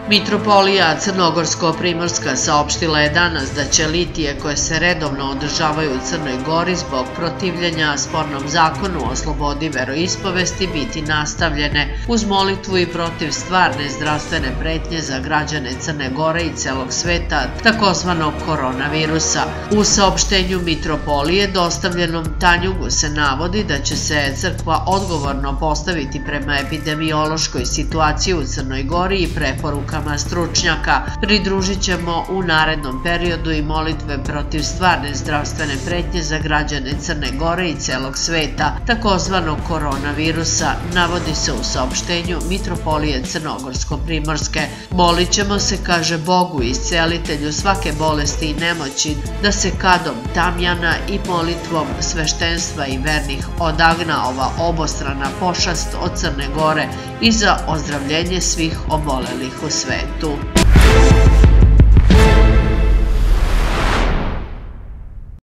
Mitropolija Crnogorsko-Primorska saopštila je danas da će litije koje se redovno održavaju u Crnoj Gori zbog protivljenja spornom zakonu o slobodi veroispovesti biti nastavljene uz molitvu i protiv stvarne zdravstvene pretnje za građane Crne Gore i celog sveta, takozvanog koronavirusa. U saopštenju Mitropolije dostavljenom Tanjugu se navodi da će se crkva odgovorno postaviti prema epidemiološkoj situaciji u Crnoj Gori i preporukama stručnjaka. Pridružit ćemo u narednom periodu i molitve protiv stvarne zdravstvene pretnje za građane Crne Gore i celog sveta, takozvanog koronavirusa, navodi se u saopštenju Mitropolije Crnogorsko-Primorske. Molit ćemo se, kaže Bogu, iscelitelju svake bolesti i nemoći, da se kadom tamjana i molitvom sveštenstva i vernih odagna ova obostrana pošast od Crne Gore i za ozdravljenje svih obolelih u svetu.